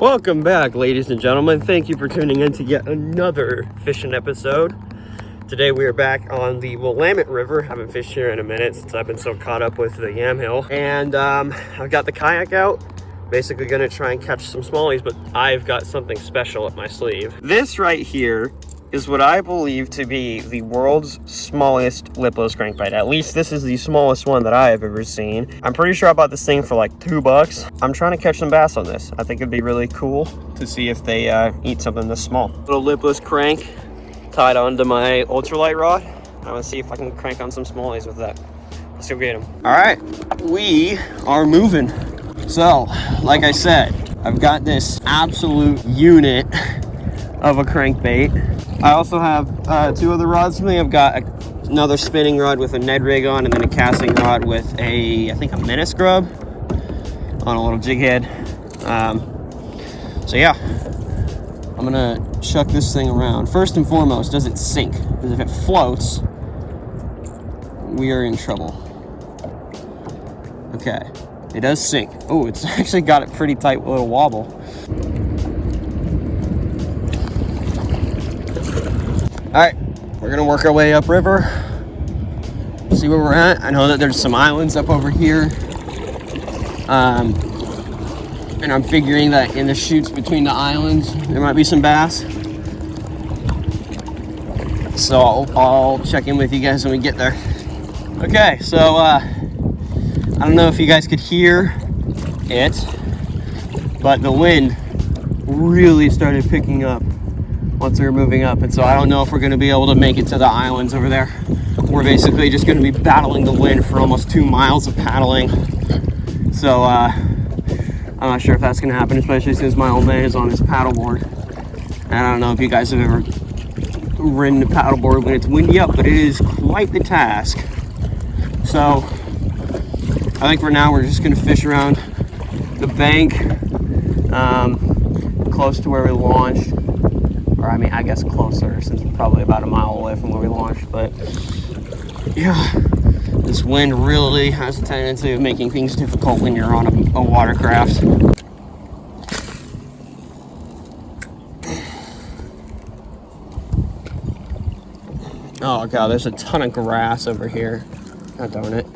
Welcome back, ladies and gentlemen. Thank you for tuning in to yet another fishing episode. Today we are back on the Willamette River. Haven't fished here in a minute since I've been so caught up with the Yamhill. And I've got the kayak out. Basically gonna try and catch some smallies, but I've got something special up my sleeve. This right here is what I believe to be the world's smallest lipless crankbait. At least this is the smallest one that I have ever seen. I'm pretty sure I bought this thing for like $2. I'm trying to catch some bass on this. I think it'd be really cool to see if they eat something this small. Little lipless crank tied onto my ultralight rod. I'm gonna see if I can crank on some smallies with that. Let's go get them. All right, we are moving. So, like I said, I've got this absolute unit of a crankbait. I also have two other rods with me. I've got another spinning rod with a Ned rig on, and then a casting rod with I think a minute scrub on a little jig head. So yeah, I'm gonna chuck this thing around. First and foremost, does it sink? Because if it floats, we are in trouble. Okay, it does sink. Oh, it's actually got it pretty tight with a little wobble. All right, we're gonna work our way upriver, see where we're at. I know that there's some islands up over here. And I'm figuring that in the chutes between the islands, there might be some bass. So I'll check in with you guys when we get there. Okay, so I don't know if you guys could hear it, but the wind really started picking up once we were moving up, and so I don't know if we're going to be able to make it to the islands over there. We're basically just going to be battling the wind for almost 2 miles of paddling. So I'm not sure if that's going to happen, especially since my old man is on his paddleboard. And I don't know if you guys have ever ridden a paddleboard when it's windy up, but it is quite the task. So I think for now we're just going to fish around the bank close to where we launched. Or I mean, I guess closer, since we're probably about a mile away from where we launched. But yeah, this wind really has a tendency of making things difficult when you're on a watercraft. Oh god, there's a ton of grass over here. God darn it.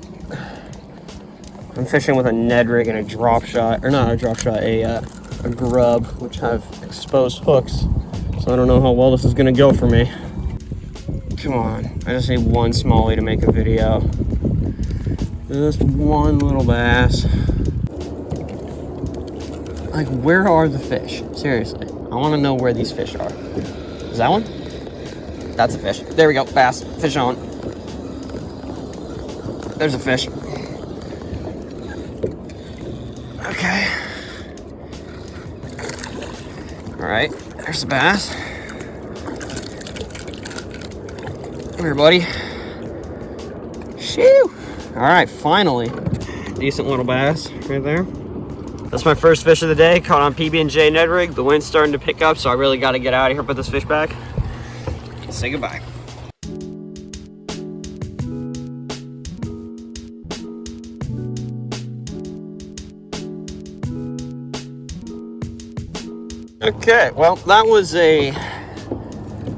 I'm fishing with a Ned rig and a drop shot, or not a drop shot, a grub, which have exposed hooks. So I don't know how well this is gonna go for me. Come on, I just need one smallie to make a video. Just one little bass. Like, where are the fish? Seriously, I wanna know where these fish are. Is that one? That's a fish. There we go, bass, fish on. There's a fish. Okay. All right. There's the bass. Come here, buddy. Shoo! All right, finally. Decent little bass right there. That's my first fish of the day, caught on PB&J Ned rig. The wind's starting to pick up, so I really got to get out of here, put this fish back. Say goodbye. Okay, well, that was a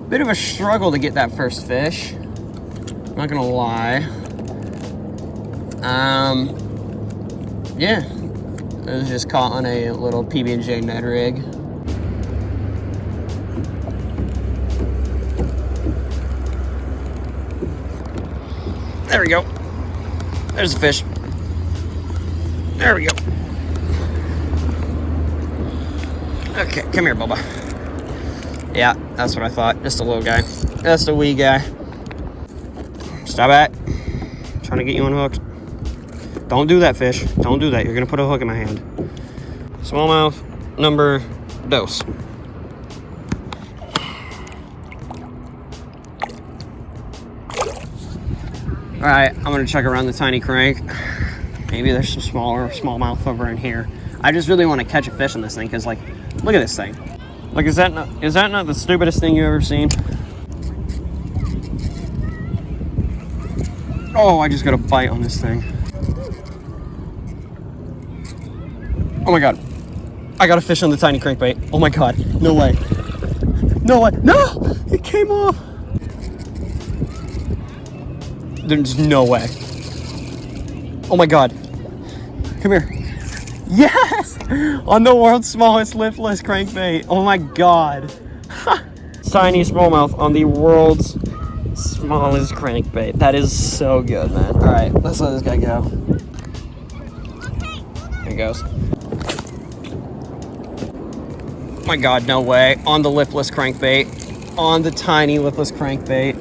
bit of a struggle to get that first fish. I'm not gonna lie. Yeah, it was just caught on a little PB&J Ned rig. There we go. There's a fish. There we go. Okay, come here, Bubba. Yeah, that's what I thought. Just a little guy. Just a wee guy. Stop it. I'm trying to get you unhooked. Don't do that, fish. Don't do that. You're going to put a hook in my hand. Smallmouth number dos. All right, I'm going to check around the tiny crank. Maybe there's some smallmouth over in here. I just really want to catch a fish on this thing because, like, look at this thing. Like, is that not the stupidest thing you've ever seen? Oh, I just got a bite on this thing. Oh my god. I got a fish on the tiny crankbait. Oh my God, no way. No way, no, it came off. There's no way. Oh my God, come here. Yes, on the world's smallest lipless crankbait. Oh my God. Tiny smallmouth on the world's smallest crankbait. That is so good, man. All right, let's let this guy go. There he goes. Oh my God, no way. On the lipless crankbait. On the tiny lipless crankbait.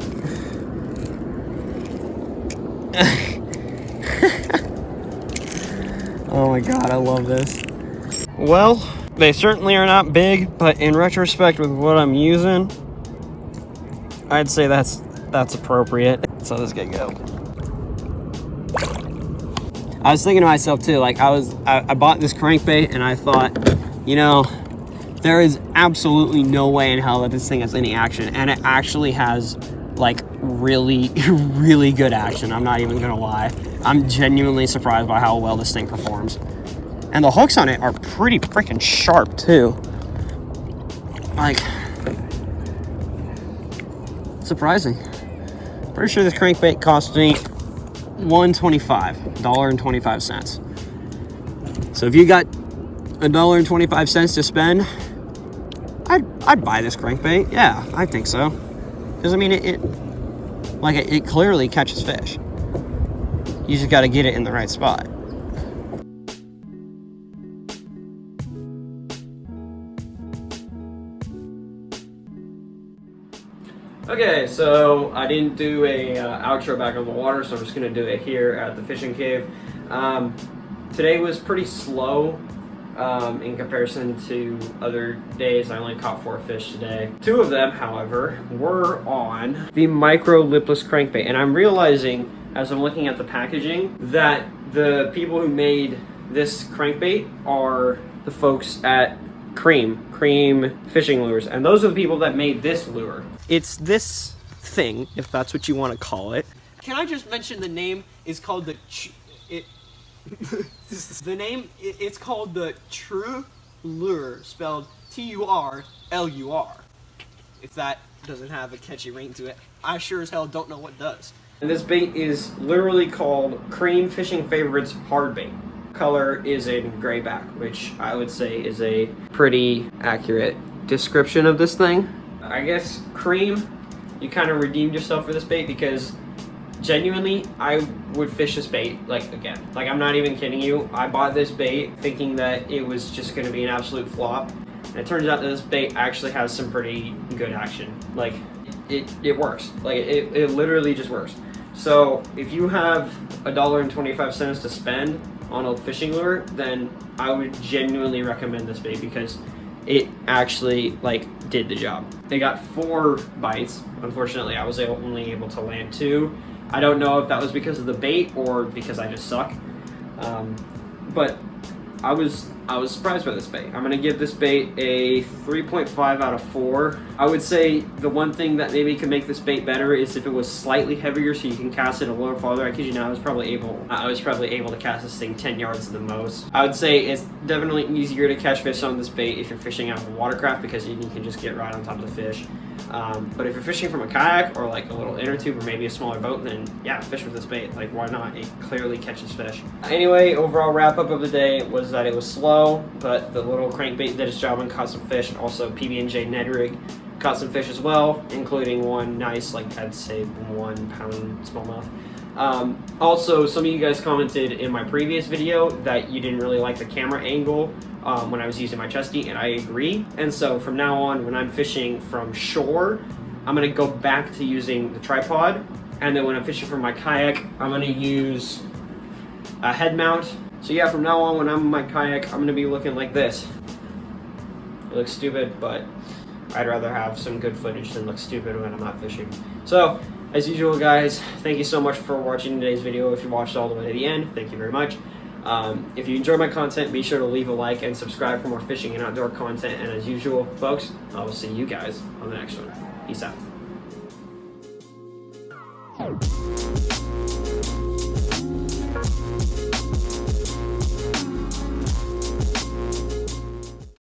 Oh my God, I love this. Well, they certainly are not big, but in retrospect with what I'm using, I'd say that's appropriate. So let's get go. I was thinking to myself too, like I bought this crankbait and I thought, you know, there is absolutely no way in hell that this thing has any action, and it actually has like really, really good action. I'm not even gonna lie. I'm genuinely surprised by how well this thing performs. And the hooks on it are pretty freaking sharp too. Like, surprising. Pretty sure this crankbait cost me $1.25. So if you got $1.25 to spend, I'd buy this crankbait. Yeah, I think so. Because I mean, it clearly catches fish. You just got to get it in the right spot. Okay, so I didn't do a outro back on the water, so I'm just going to do it here at the fishing cave. Today was pretty slow in comparison to other days. I only caught 4 fish today. 2 of them, however, were on the micro lipless crankbait, and I'm realizing as I'm looking at the packaging that the people who made this crankbait are the folks at Cream Fishing Lures, and those are the people that made this lure. It's this thing, if that's what you want to call it. Can I just mention the name is called the it's called the True Lure, spelled Turlur. If that doesn't have a catchy ring to it, I sure as hell don't know what does. And this bait is literally called Cream Fishing Favorites Hard Bait. Color is in grayback, which I would say is a pretty accurate description of this thing. I guess Cream, you kind of redeemed yourself for this bait, because genuinely I would fish this bait like again. Like, I'm not even kidding you. I bought this bait thinking that it was just going to be an absolute flop, and it turns out that this bait actually has some pretty good action. Like, it works. Like, it literally just works. So if you have $1.25 to spend on a fishing lure, then I would genuinely recommend this bait, because it actually like did the job. They got 4 bites. Unfortunately, I was only able to land 2. I don't know if that was because of the bait or because I just suck. But I was surprised by this bait. I'm gonna give this bait a 3.5 out of 4. I would say the one thing that maybe could make this bait better is if it was slightly heavier, so you can cast it a little farther. I kid you not, I was probably able to cast this thing 10 yards at the most. I would say it's definitely easier to catch fish on this bait if you're fishing out of a watercraft, because you can just get right on top of the fish. But if you're fishing from a kayak or like a little inner tube or maybe a smaller boat, then yeah, fish with this bait. Like, why not? It clearly catches fish. Anyway, overall wrap up of the day was that it was slow, but the little crankbait did its job and caught some fish. Also, PB&J Ned Rig caught some fish as well, including one nice, like I'd say 1 pound smallmouth. Also, some of you guys commented in my previous video that you didn't really like the camera angle when I was using my chesty, and I agree. And so from now on, when I'm fishing from shore, I'm gonna go back to using the tripod, and then when I'm fishing from my kayak, I'm gonna use a head mount. So yeah, from now on, when I'm in my kayak, I'm gonna be looking like this. It looks stupid, but I'd rather have some good footage than look stupid when I'm not fishing. So, as usual, guys, thank you so much for watching today's video. If you watched all the way to the end, thank you very much. If you enjoy my content, be sure to leave a like and subscribe for more fishing and outdoor content. And as usual, folks, I will see you guys on the next one. Peace out.